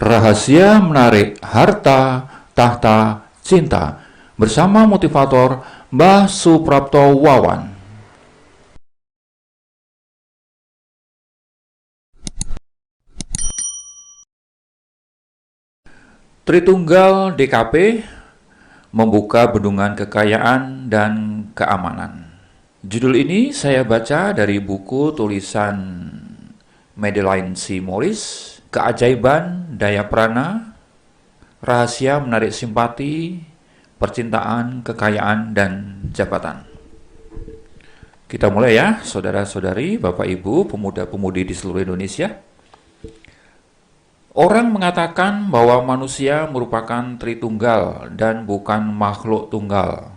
Rahasia menarik harta, tahta, cinta bersama motivator Mbah Suprapto Wawan. Tritunggal DKP membuka bendungan kekayaan dan keamanan. Judul ini saya baca dari buku tulisan Madeline C. Morris, Keajaiban Daya Prana, Rahasia Menarik Simpati, Percintaan, Kekayaan, dan Jabatan. Kita mulai ya, saudara-saudari, Bapak Ibu, pemuda-pemudi di seluruh Indonesia. Orang mengatakan bahwa manusia merupakan Tritunggal dan bukan makhluk tunggal.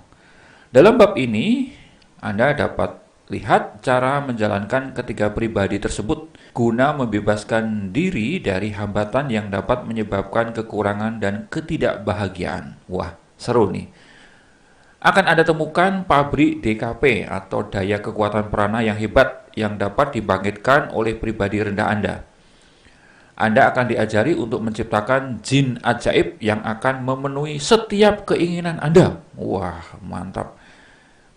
Dalam bab ini, Anda dapat lihat cara menjalankan ketiga pribadi tersebut guna membebaskan diri dari hambatan yang dapat menyebabkan kekurangan dan ketidakbahagiaan. Wah, seru nih. Akan Anda temukan pabrik DKP atau daya kekuatan prana yang hebat yang dapat dibangkitkan oleh pribadi rendah Anda. Anda akan diajari untuk menciptakan jin ajaib yang akan memenuhi setiap keinginan Anda. Wah, mantap.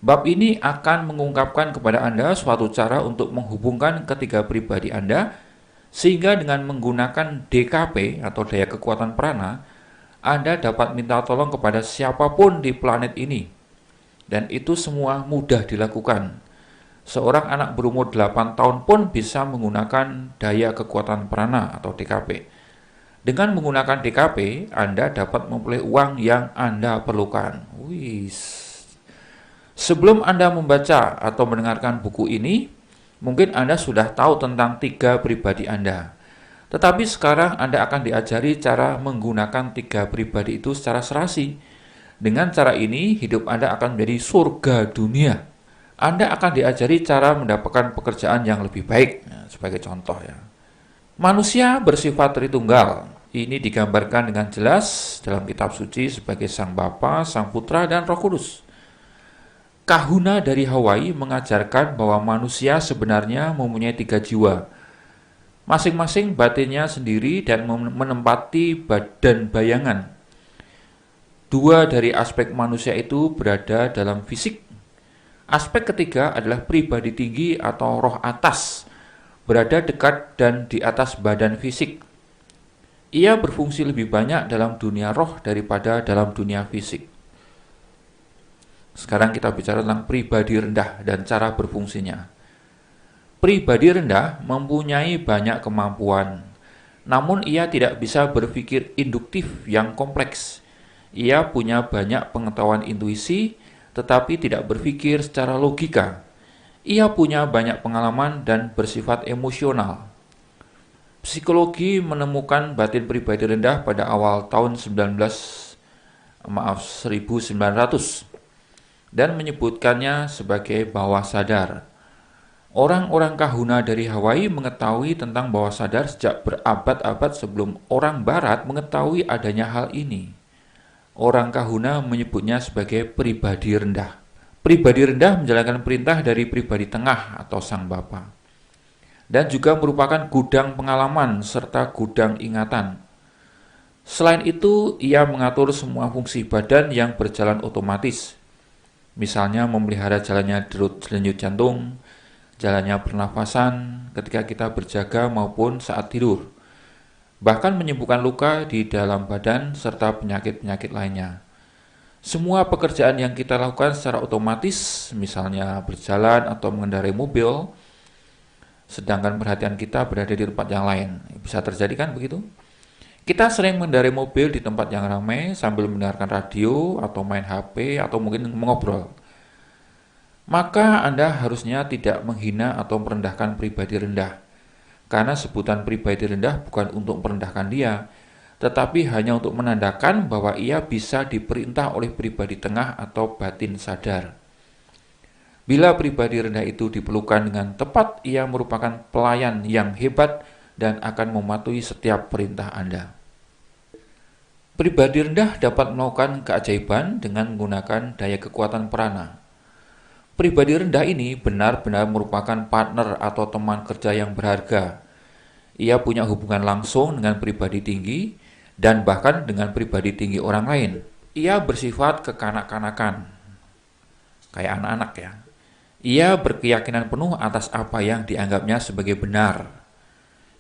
Bab ini akan mengungkapkan kepada Anda suatu cara untuk menghubungkan ketiga pribadi Anda, sehingga dengan menggunakan DKP atau daya kekuatan prana, Anda dapat minta tolong kepada siapapun di planet ini. Dan itu semua mudah dilakukan. Seorang anak berumur 8 tahun pun bisa menggunakan daya kekuatan prana atau DKP. Dengan menggunakan DKP, Anda dapat memperoleh uang yang Anda perlukan. Sebelum Anda membaca atau mendengarkan buku ini, mungkin Anda sudah tahu tentang tiga pribadi Anda. Tetapi sekarang Anda akan diajari cara menggunakan tiga pribadi itu secara serasi. Dengan cara ini, hidup Anda akan menjadi surga dunia. Anda akan diajari cara mendapatkan pekerjaan yang lebih baik. Sebagai contoh ya. Manusia bersifat Tritunggal. Ini digambarkan dengan jelas dalam kitab suci sebagai Sang Bapa, Sang Putra, dan Roh Kudus. Kahuna dari Hawaii mengajarkan bahwa manusia sebenarnya mempunyai 3 jiwa. Masing-masing batinnya sendiri dan menempati badan bayangan. 2 dari aspek manusia itu berada dalam fisik. Aspek ketiga adalah pribadi tinggi atau roh atas, berada dekat dan di atas badan fisik. Ia berfungsi lebih banyak dalam dunia roh daripada dalam dunia fisik. Sekarang kita bicara tentang pribadi rendah dan cara berfungsinya. Pribadi rendah mempunyai banyak kemampuan, namun ia tidak bisa berpikir induktif yang kompleks. Ia punya banyak pengetahuan intuisi, tetapi tidak berpikir secara logika. Ia punya banyak pengalaman dan bersifat emosional. Psikologi menemukan batin pribadi rendah pada awal tahun 1900 dan menyebutkannya sebagai bawah sadar. Orang-orang Kahuna dari Hawaii mengetahui tentang bawah sadar sejak berabad-abad sebelum orang Barat mengetahui adanya hal ini. Orang Kahuna menyebutnya sebagai pribadi rendah. Pribadi rendah menjalankan perintah dari pribadi tengah atau Sang Bapa. Dan juga merupakan gudang pengalaman serta gudang ingatan. Selain itu, ia mengatur semua fungsi badan yang berjalan otomatis. Misalnya memelihara jalannya denyut jantung, jalannya pernafasan ketika kita berjaga maupun saat tidur. Bahkan menyembuhkan luka di dalam badan serta penyakit-penyakit lainnya. Semua pekerjaan yang kita lakukan secara otomatis, misalnya berjalan atau mengendarai mobil, sedangkan perhatian kita berada di tempat yang lain. Bisa terjadi kan begitu? Kita sering mengendarai mobil di tempat yang ramai sambil mendengarkan radio atau main HP atau mungkin mengobrol. Maka Anda harusnya tidak menghina atau merendahkan pribadi rendah. Karena sebutan pribadi rendah bukan untuk merendahkan dia, tetapi hanya untuk menandakan bahwa ia bisa diperintah oleh pribadi tengah atau batin sadar. Bila pribadi rendah itu diperlukan dengan tepat, ia merupakan pelayan yang hebat dan akan mematuhi setiap perintah Anda. Pribadi rendah dapat melakukan keajaiban dengan menggunakan daya kekuatan prana. Pribadi rendah ini benar-benar merupakan partner atau teman kerja yang berharga. Ia punya hubungan langsung dengan pribadi tinggi, dan bahkan dengan pribadi tinggi orang lain. Ia bersifat kekanak-kanakan, kayak anak-anak ya. Ia berkeyakinan penuh atas apa yang dianggapnya sebagai benar.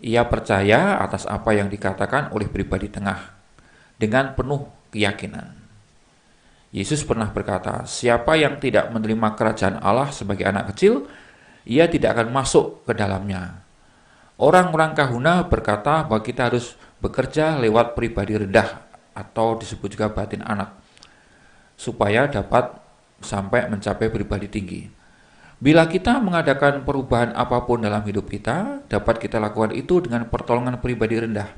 Ia percaya atas apa yang dikatakan oleh pribadi tengah dengan penuh keyakinan. Yesus pernah berkata, siapa yang tidak menerima kerajaan Allah sebagai anak kecil, ia tidak akan masuk ke dalamnya. Orang-orang kahuna berkata bahwa kita harus bekerja lewat pribadi rendah atau disebut juga batin anak, supaya dapat sampai mencapai pribadi tinggi. Bila kita mengadakan perubahan apapun dalam hidup kita, dapat kita lakukan itu dengan pertolongan pribadi rendah.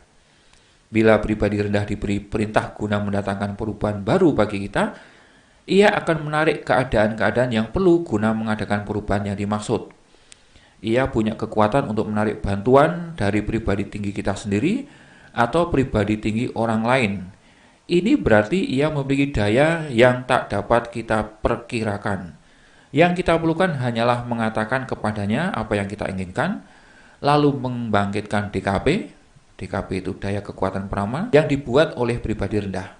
Bila pribadi rendah diberi perintah guna mendatangkan perubahan baru bagi kita, ia akan menarik keadaan-keadaan yang perlu guna mengadakan perubahan yang dimaksud. Ia punya kekuatan untuk menarik bantuan dari pribadi tinggi kita sendiri atau pribadi tinggi orang lain. Ini berarti ia memiliki daya yang tak dapat kita perkirakan. Yang kita perlukan hanyalah mengatakan kepadanya apa yang kita inginkan, lalu membangkitkan DKP. DKP itu daya kekuatan prama yang dibuat oleh pribadi rendah.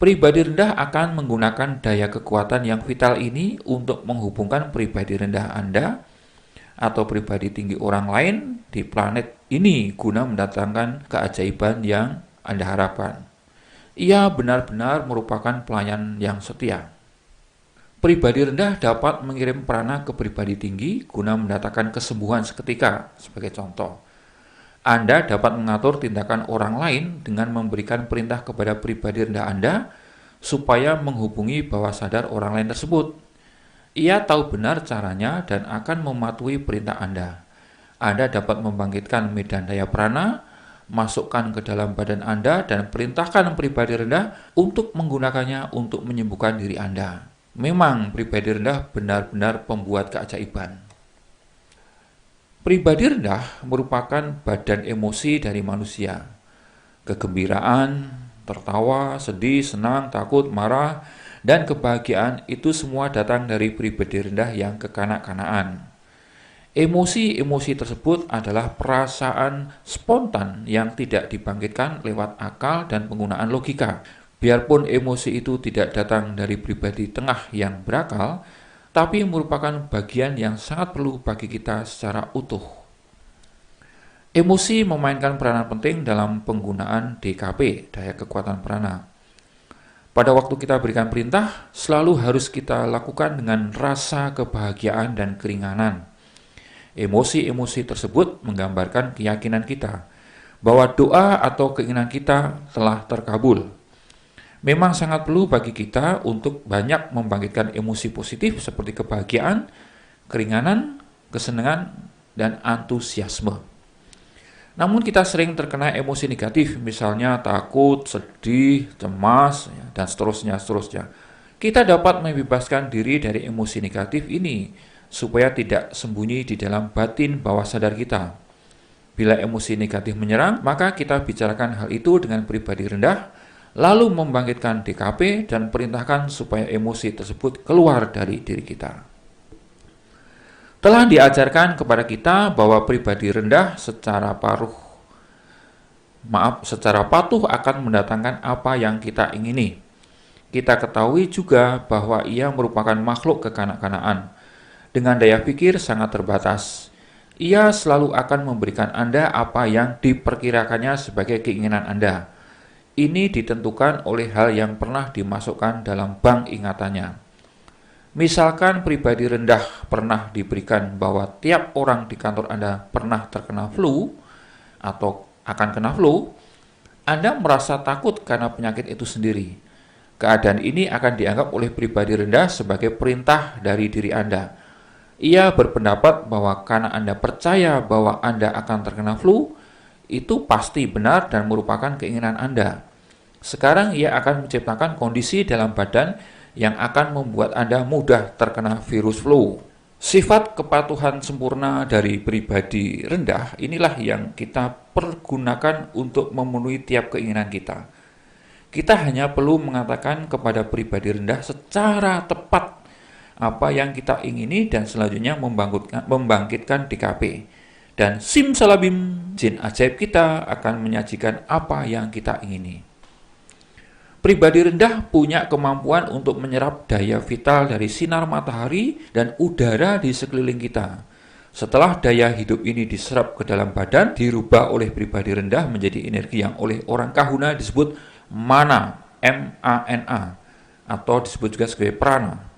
Pribadi rendah akan menggunakan daya kekuatan yang vital ini untuk menghubungkan pribadi rendah Anda atau pribadi tinggi orang lain di planet ini guna mendatangkan keajaiban yang Anda harapkan. Ia benar-benar merupakan pelayan yang setia. Pribadi rendah dapat mengirim prana ke pribadi tinggi guna mendatangkan kesembuhan seketika, sebagai contoh. Anda dapat mengatur tindakan orang lain dengan memberikan perintah kepada pribadi rendah Anda supaya menghubungi bawah sadar orang lain tersebut. Ia tahu benar caranya dan akan mematuhi perintah Anda. Anda dapat membangkitkan medan daya prana, masukkan ke dalam badan Anda dan perintahkan pribadi rendah untuk menggunakannya untuk menyembuhkan diri Anda. Memang pribadi rendah benar-benar pembuat keajaiban. Pribadi rendah merupakan badan emosi dari manusia. Kegembiraan, tertawa, sedih, senang, takut, marah, dan kebahagiaan itu semua datang dari pribadi rendah yang kekanak-kanaan. Emosi-emosi tersebut adalah perasaan spontan yang tidak dibangkitkan lewat akal dan penggunaan logika. Biarpun emosi itu tidak datang dari pribadi tengah yang berakal, tapi merupakan bagian yang sangat perlu bagi kita secara utuh. Emosi memainkan peranan penting dalam penggunaan DKP, daya kekuatan prana. Pada waktu kita berikan perintah, selalu harus kita lakukan dengan rasa kebahagiaan dan keringanan. Emosi-emosi tersebut menggambarkan keyakinan kita bahwa doa atau keinginan kita telah terkabul. Memang sangat perlu bagi kita untuk banyak membangkitkan emosi positif seperti kebahagiaan, keringanan, kesenangan, dan antusiasme. Namun kita sering terkena emosi negatif, misalnya takut, sedih, cemas, dan seterusnya. Kita dapat membebaskan diri dari emosi negatif ini supaya tidak sembunyi di dalam batin bawah sadar kita. Bila emosi negatif menyerang, maka kita bicarakan hal itu dengan pribadi rendah, lalu membangkitkan DKP dan perintahkan supaya emosi tersebut keluar dari diri kita. Telah diajarkan kepada kita bahwa pribadi rendah secara patuh akan mendatangkan apa yang kita ingini. Kita ketahui juga bahwa ia merupakan makhluk kekanak-kanaan dengan daya pikir sangat terbatas. Ia selalu akan memberikan Anda apa yang diperkirakannya sebagai keinginan Anda. Ini ditentukan oleh hal yang pernah dimasukkan dalam bank ingatannya. Misalkan pribadi rendah pernah diberikan bahwa tiap orang di kantor Anda pernah terkena flu atau akan kena flu, Anda merasa takut karena penyakit itu sendiri. Keadaan ini akan dianggap oleh pribadi rendah sebagai perintah dari diri Anda. Ia berpendapat bahwa karena Anda percaya bahwa Anda akan terkena flu, itu pasti benar dan merupakan keinginan Anda. Sekarang ia akan menciptakan kondisi dalam badan yang akan membuat Anda mudah terkena virus flu. Sifat kepatuhan sempurna dari pribadi rendah inilah yang kita pergunakan untuk memenuhi tiap keinginan kita. Kita hanya perlu mengatakan kepada pribadi rendah secara tepat apa yang kita ingini dan selanjutnya membangkitkan DKP. Dan simsalabim, jin ajaib kita akan menyajikan apa yang kita ingini. Pribadi rendah punya kemampuan untuk menyerap daya vital dari sinar matahari dan udara di sekeliling kita. Setelah daya hidup ini diserap ke dalam badan, dirubah oleh pribadi rendah menjadi energi yang oleh orang Kahuna disebut mana, M-A-N-A, atau disebut juga sebagai prana.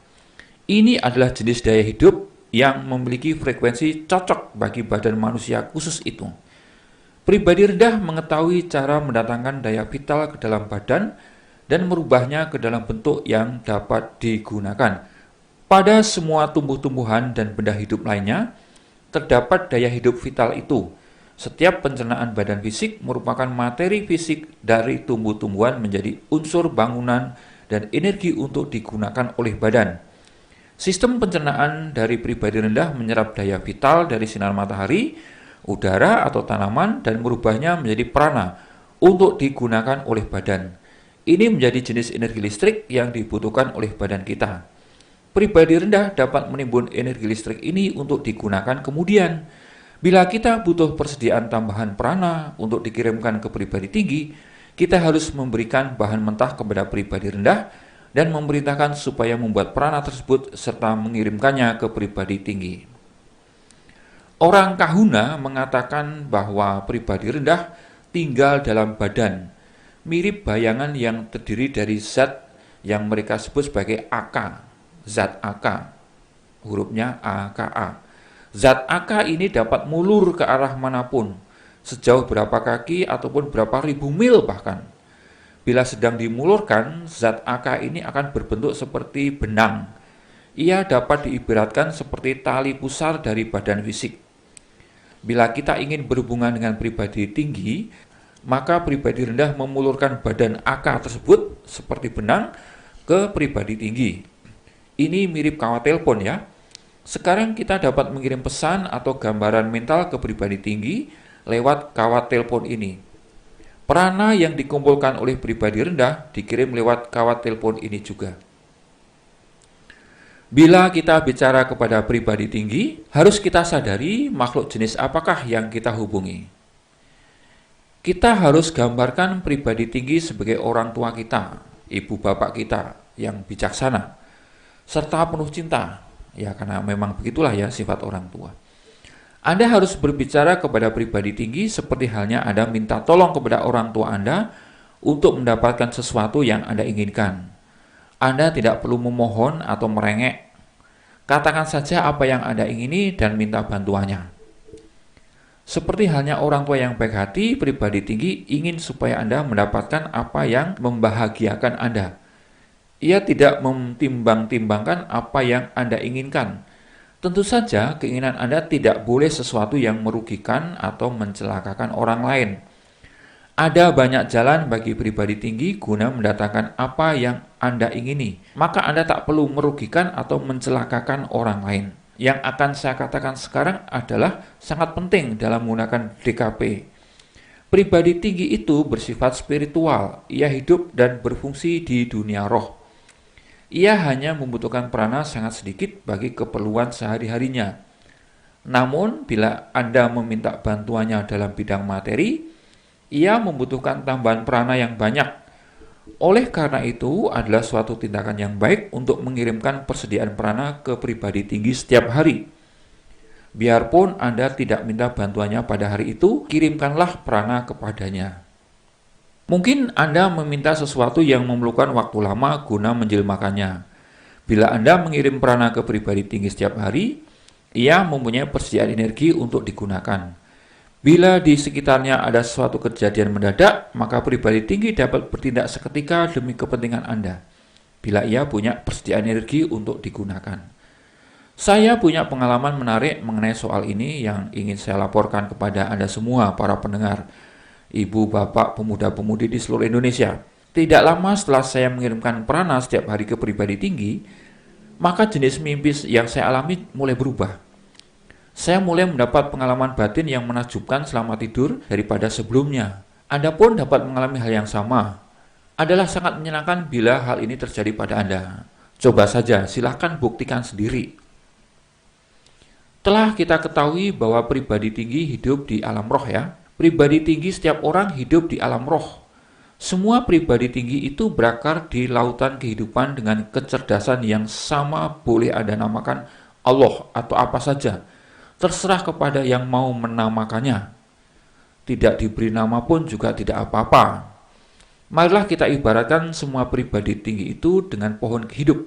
Ini adalah jenis daya hidup yang memiliki frekuensi cocok bagi badan manusia khusus itu. Pribadi rendah mengetahui cara mendatangkan daya vital ke dalam badan dan merubahnya ke dalam bentuk yang dapat digunakan. Pada semua tumbuh-tumbuhan dan benda hidup lainnya, terdapat daya hidup vital itu. Setiap pencernaan badan fisik merupakan materi fisik dari tumbuh-tumbuhan menjadi unsur bangunan dan energi untuk digunakan oleh badan. Sistem pencernaan dari pribadi rendah menyerap daya vital dari sinar matahari, udara atau tanaman dan merubahnya menjadi prana untuk digunakan oleh badan. Ini menjadi jenis energi listrik yang dibutuhkan oleh badan kita. Pribadi rendah dapat menimbun energi listrik ini untuk digunakan kemudian. Bila kita butuh persediaan tambahan prana untuk dikirimkan ke pribadi tinggi, kita harus memberikan bahan mentah kepada pribadi rendah dan memerintahkan supaya membuat prana tersebut serta mengirimkannya ke pribadi tinggi. Orang Kahuna mengatakan bahwa pribadi rendah tinggal dalam badan, mirip bayangan yang terdiri dari zat yang mereka sebut sebagai AK, zat AK, hurufnya AKA. Zat AK ini dapat mulur ke arah manapun, sejauh berapa kaki ataupun berapa ribu mil bahkan. Bila sedang dimulurkan, zat AK ini akan berbentuk seperti benang. Ia dapat diibaratkan seperti tali pusar dari badan fisik. Bila kita ingin berhubungan dengan pribadi tinggi, maka pribadi rendah memulurkan badan AK tersebut seperti benang ke pribadi tinggi. Ini mirip kawat telepon ya. Sekarang kita dapat mengirim pesan atau gambaran mental ke pribadi tinggi lewat kawat telepon ini. Prana yang dikumpulkan oleh pribadi rendah dikirim lewat kawat telepon ini juga. Bila kita bicara kepada pribadi tinggi, harus kita sadari makhluk jenis apakah yang kita hubungi. Kita harus gambarkan pribadi tinggi sebagai orang tua kita, ibu bapak kita yang bijaksana, serta penuh cinta. Ya, karena memang begitulah ya sifat orang tua. Anda harus berbicara kepada pribadi tinggi seperti halnya Anda minta tolong kepada orang tua Anda untuk mendapatkan sesuatu yang Anda inginkan. Anda tidak perlu memohon atau merengek. Katakan saja apa yang Anda ingini dan minta bantuannya. Seperti halnya orang tua yang baik hati, pribadi tinggi ingin supaya Anda mendapatkan apa yang membahagiakan Anda. Ia tidak mentimbang-timbangkan apa yang Anda inginkan. Tentu saja keinginan Anda tidak boleh sesuatu yang merugikan atau mencelakakan orang lain. Ada banyak jalan bagi pribadi tinggi guna mendatangkan apa yang Anda ingini. Maka Anda tak perlu merugikan atau mencelakakan orang lain. Yang akan saya katakan sekarang adalah sangat penting dalam menggunakan DKP. Pribadi tinggi itu bersifat spiritual. Ia hidup dan berfungsi di dunia roh. Ia hanya membutuhkan prana sangat sedikit bagi keperluan sehari-harinya. Namun, bila Anda meminta bantuannya dalam bidang materi, ia membutuhkan tambahan prana yang banyak. Oleh karena itu, adalah suatu tindakan yang baik untuk mengirimkan persediaan prana ke pribadi tinggi setiap hari. Biarpun Anda tidak minta bantuannya pada hari itu, kirimkanlah prana kepadanya. Mungkin Anda meminta sesuatu yang memerlukan waktu lama guna menjelmakannya. Bila Anda mengirim prana ke pribadi tinggi setiap hari, ia mempunyai persediaan energi untuk digunakan. Bila di sekitarnya ada suatu kejadian mendadak, maka pribadi tinggi dapat bertindak seketika demi kepentingan Anda. Bila ia punya persediaan energi untuk digunakan. Saya punya pengalaman menarik mengenai soal ini yang ingin saya laporkan kepada Anda semua, para pendengar. Ibu, bapak, pemuda-pemudi di seluruh Indonesia. Tidak lama setelah saya mengirimkan prana setiap hari ke pribadi tinggi, maka jenis mimpi yang saya alami mulai berubah. Saya mulai mendapat pengalaman batin yang menakjubkan selama tidur daripada sebelumnya. Anda pun dapat mengalami hal yang sama. Adalah sangat menyenangkan bila hal ini terjadi pada Anda. Coba saja, silahkan buktikan sendiri. Telah kita ketahui bahwa pribadi tinggi hidup di alam roh ya. Pribadi tinggi setiap orang hidup di alam roh. Semua pribadi tinggi itu berakar di lautan kehidupan dengan kecerdasan yang sama, boleh Anda namakan Allah atau apa saja. Terserah kepada yang mau menamakannya. Tidak diberi nama pun juga tidak apa-apa. Marilah kita ibaratkan semua pribadi tinggi itu dengan pohon hidup.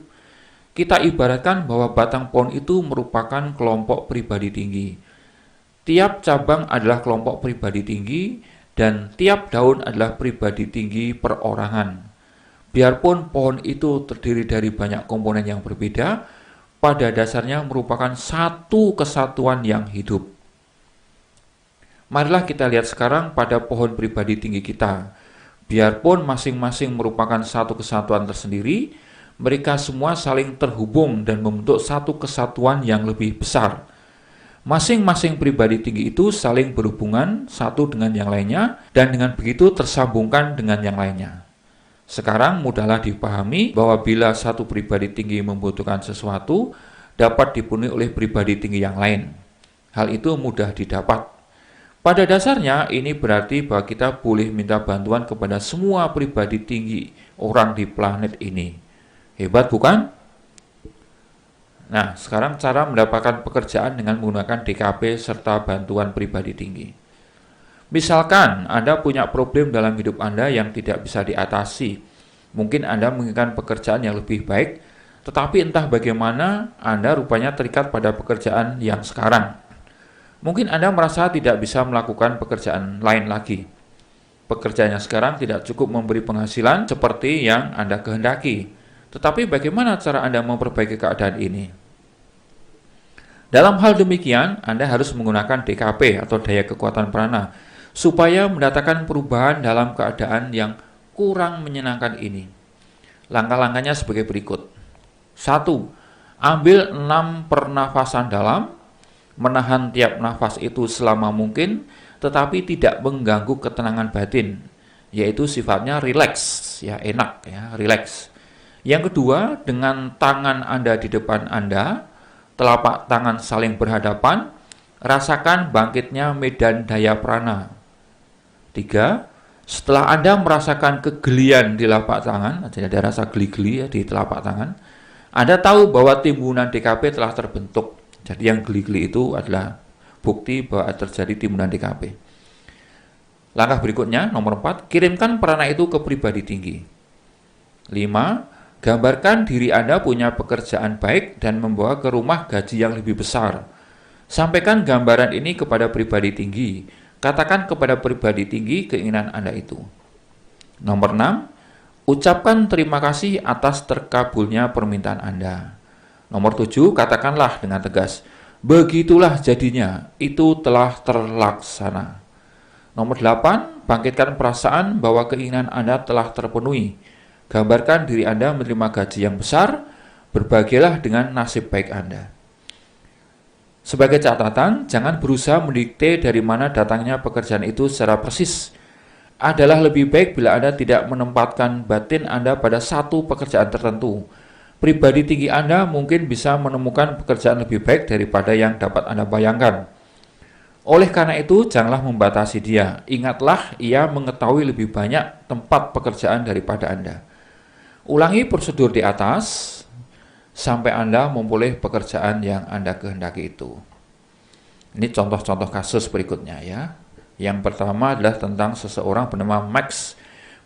Kita ibaratkan bahwa batang pohon itu merupakan kelompok pribadi tinggi. Tiap cabang adalah kelompok pribadi tinggi, dan tiap daun adalah pribadi tinggi perorangan. Biarpun pohon itu terdiri dari banyak komponen yang berbeda, pada dasarnya merupakan satu kesatuan yang hidup. Marilah kita lihat sekarang pada pohon pribadi tinggi kita. Biarpun masing-masing merupakan satu kesatuan tersendiri, mereka semua saling terhubung dan membentuk satu kesatuan yang lebih besar. Masing-masing pribadi tinggi itu saling berhubungan satu dengan yang lainnya, dan dengan begitu tersambungkan dengan yang lainnya. Sekarang mudahlah dipahami bahwa bila satu pribadi tinggi membutuhkan sesuatu, dapat dipenuhi oleh pribadi tinggi yang lain. Hal itu mudah didapat. Pada dasarnya ini berarti bahwa kita boleh minta bantuan kepada semua pribadi tinggi orang di planet ini. Hebat bukan? Nah, sekarang cara mendapatkan pekerjaan dengan menggunakan DKP serta bantuan pribadi tinggi. Misalkan Anda punya problem dalam hidup Anda yang tidak bisa diatasi. Mungkin Anda menginginkan pekerjaan yang lebih baik, tetapi entah bagaimana Anda rupanya terikat pada pekerjaan yang sekarang. Mungkin Anda merasa tidak bisa melakukan pekerjaan lain lagi. Pekerjaan yang sekarang tidak cukup memberi penghasilan seperti yang Anda kehendaki. Tetapi bagaimana cara Anda memperbaiki keadaan ini? Dalam hal demikian, Anda harus menggunakan DKP atau daya kekuatan prana, supaya mendatangkan perubahan dalam keadaan yang kurang menyenangkan ini. Langkah-langkahnya sebagai berikut. 1. Ambil 6 pernafasan dalam, menahan tiap nafas itu selama mungkin, tetapi tidak mengganggu ketenangan batin, yaitu sifatnya rileks, ya enak, ya rileks. Yang kedua, dengan tangan Anda di depan Anda, telapak tangan saling berhadapan, rasakan bangkitnya medan daya prana. 3. Setelah Anda merasakan kegelian di telapak tangan, jadi ada rasa geli-geli ya di telapak tangan, Anda tahu bahwa timbunan DKP telah terbentuk. Jadi yang geli-geli itu adalah bukti bahwa terjadi timbunan DKP. Langkah berikutnya, nomor 4, kirimkan prana itu ke pribadi tinggi. 5. Gambarkan diri Anda punya pekerjaan baik dan membawa ke rumah gaji yang lebih besar. Sampaikan gambaran ini kepada pribadi tinggi. Katakan kepada pribadi tinggi keinginan Anda itu. Nomor 6. Ucapkan terima kasih atas terkabulnya permintaan Anda. Nomor 7. Katakanlah dengan tegas, begitulah jadinya, itu telah terlaksana. Nomor 8. Bangkitkan perasaan bahwa keinginan Anda telah terpenuhi. Gambarkan diri Anda menerima gaji yang besar, berbahagialah dengan nasib baik Anda. Sebagai catatan, jangan berusaha mendikte dari mana datangnya pekerjaan itu secara persis. Adalah lebih baik bila Anda tidak menempatkan batin Anda pada satu pekerjaan tertentu. Pribadi tinggi Anda mungkin bisa menemukan pekerjaan lebih baik daripada yang dapat Anda bayangkan. Oleh karena itu, janganlah membatasi dia. Ingatlah, ia mengetahui lebih banyak tempat pekerjaan daripada Anda. Ulangi prosedur di atas sampai Anda memperoleh pekerjaan yang Anda kehendaki itu. Ini contoh-contoh kasus berikutnya ya. Yang pertama adalah tentang seseorang bernama Max.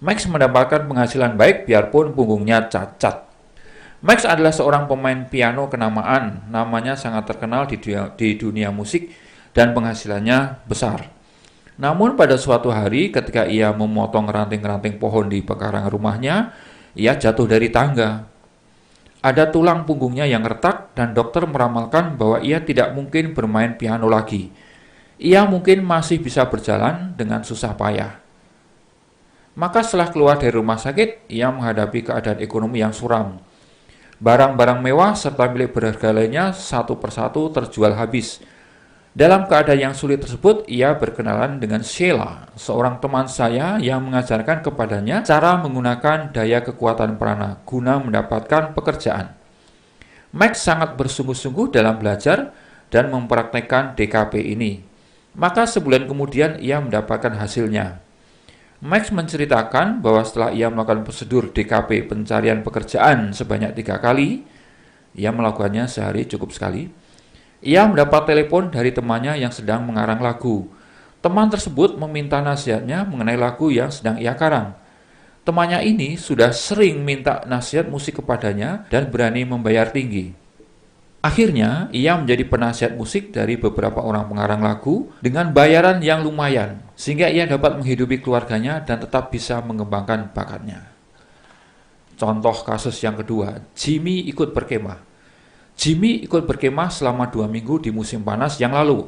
Max mendapatkan penghasilan baik biarpun punggungnya cacat. Max adalah seorang pemain piano kenamaan. Namanya sangat terkenal di dunia musik dan penghasilannya besar. Namun pada suatu hari ketika ia memotong ranting-ranting pohon di pekarangan rumahnya, ia jatuh dari tangga. Ada tulang punggungnya yang retak dan dokter meramalkan bahwa ia tidak mungkin bermain piano lagi. Ia mungkin masih bisa berjalan dengan susah payah. Maka setelah keluar dari rumah sakit, ia menghadapi keadaan ekonomi yang suram. Barang-barang mewah serta milik berharga lainnya satu persatu terjual habis. Dalam keadaan yang sulit tersebut, ia berkenalan dengan Sheila, seorang teman saya yang mengajarkan kepadanya cara menggunakan daya kekuatan prana guna mendapatkan pekerjaan. Max sangat bersungguh-sungguh dalam belajar dan mempraktekkan DKP ini. Maka sebulan kemudian ia mendapatkan hasilnya. Max menceritakan bahwa setelah ia melakukan prosedur DKP pencarian pekerjaan sebanyak 3 kali, ia melakukannya sehari cukup sekali, ia mendapat telepon dari temannya yang sedang mengarang lagu. Teman tersebut meminta nasihatnya mengenai lagu yang sedang ia karang. Temannya ini sudah sering minta nasihat musik kepadanya dan berani membayar tinggi. Akhirnya, ia menjadi penasihat musik dari beberapa orang pengarang lagu dengan bayaran yang lumayan, sehingga ia dapat menghidupi keluarganya dan tetap bisa mengembangkan bakatnya. Contoh kasus yang kedua, Jimmy ikut berkemah. Jimmy ikut berkemah selama 2 minggu di musim panas yang lalu.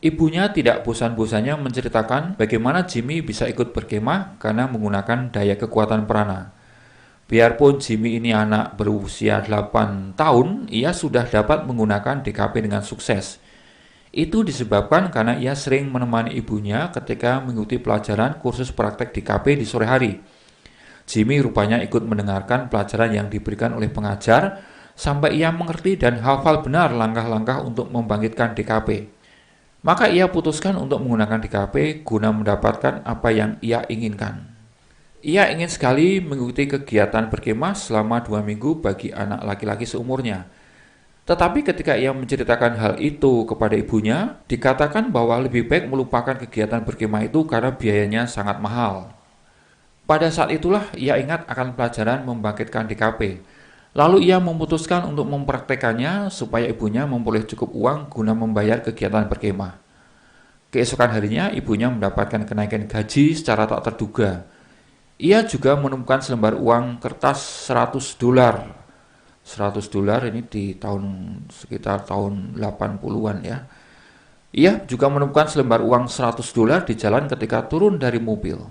Ibunya tidak bosan-bosannya menceritakan bagaimana Jimmy bisa ikut berkemah karena menggunakan daya kekuatan prana. Biarpun Jimmy ini anak berusia 8 tahun, ia sudah dapat menggunakan DKP dengan sukses. Itu disebabkan karena ia sering menemani ibunya ketika mengikuti pelajaran kursus praktek DKP di sore hari. Jimmy rupanya ikut mendengarkan pelajaran yang diberikan oleh pengajar sampai ia mengerti dan hafal benar langkah-langkah untuk membangkitkan DKP. Maka ia putuskan untuk menggunakan DKP guna mendapatkan apa yang ia inginkan. Ia ingin sekali mengikuti kegiatan berkemah selama 2 minggu bagi anak laki-laki seumurnya. Tetapi ketika ia menceritakan hal itu kepada ibunya, dikatakan bahwa lebih baik melupakan kegiatan berkemah itu karena biayanya sangat mahal. Pada saat itulah ia ingat akan pelajaran membangkitkan DKP. Lalu ia memutuskan untuk mempraktekannya supaya ibunya memperoleh cukup uang guna membayar kegiatan berkemah. Keesokan harinya ibunya mendapatkan kenaikan gaji secara tak terduga. Ia juga menemukan selembar uang kertas $100. $100 ini di sekitar tahun 80-an ya. Ia juga menemukan selembar uang $100 di jalan ketika turun dari mobil.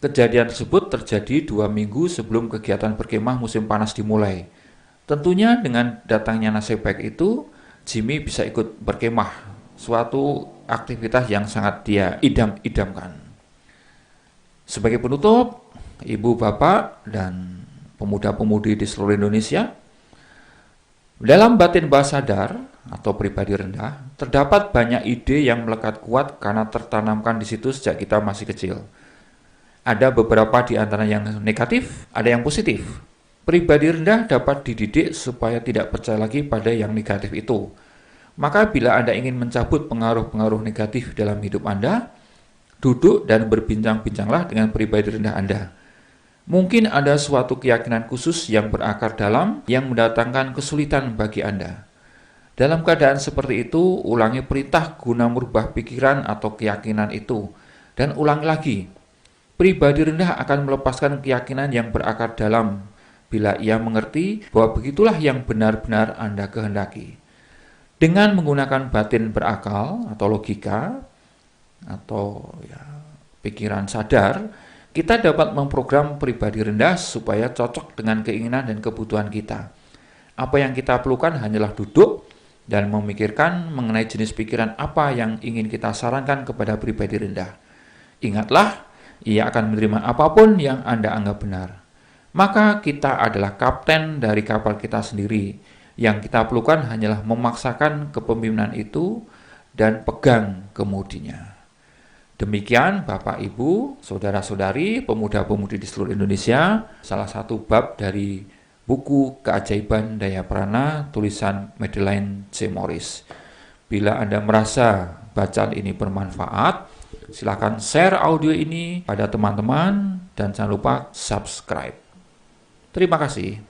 Kejadian tersebut terjadi 2 minggu sebelum kegiatan berkemah musim panas dimulai. Tentunya dengan datangnya nasib baik itu, Jimmy bisa ikut berkemah, suatu aktivitas yang sangat dia idam-idamkan. Sebagai penutup, ibu, bapak, dan pemuda-pemudi di seluruh Indonesia, dalam batin bawah sadar atau pribadi rendah, terdapat banyak ide yang melekat kuat karena tertanamkan di situ sejak kita masih kecil. Ada beberapa di antara yang negatif, ada yang positif. Pribadi rendah dapat dididik supaya tidak percaya lagi pada yang negatif itu. Maka bila Anda ingin mencabut pengaruh-pengaruh negatif dalam hidup Anda, duduk dan berbincang-bincanglah dengan pribadi rendah Anda. Mungkin ada suatu keyakinan khusus yang berakar dalam yang mendatangkan kesulitan bagi Anda. Dalam keadaan seperti itu, ulangi perintah guna merubah pikiran atau keyakinan itu. Dan ulangi lagi. Pribadi rendah akan melepaskan keyakinan yang berakar dalam bila ia mengerti bahwa begitulah yang benar-benar Anda kehendaki. Dengan menggunakan batin berakal atau logika, atau pikiran sadar, kita dapat memprogram pribadi rendah supaya cocok dengan keinginan dan kebutuhan kita. Apa yang kita perlukan hanyalah duduk dan memikirkan mengenai jenis pikiran apa yang ingin kita sarankan kepada pribadi rendah. Ingatlah, ia akan menerima apapun yang Anda anggap benar. Maka kita adalah kapten dari kapal kita sendiri. Yang kita perlukan hanyalah memaksakan kepemimpinan itu dan pegang kemudinya. Demikian Bapak, Ibu, Saudara-saudari, pemuda-pemudi di seluruh Indonesia, salah satu bab dari buku Keajaiban Daya Prana tulisan Madeleine J. Morris. Bila Anda merasa bacaan ini bermanfaat, silakan share audio ini pada teman-teman dan jangan lupa subscribe. Terima kasih.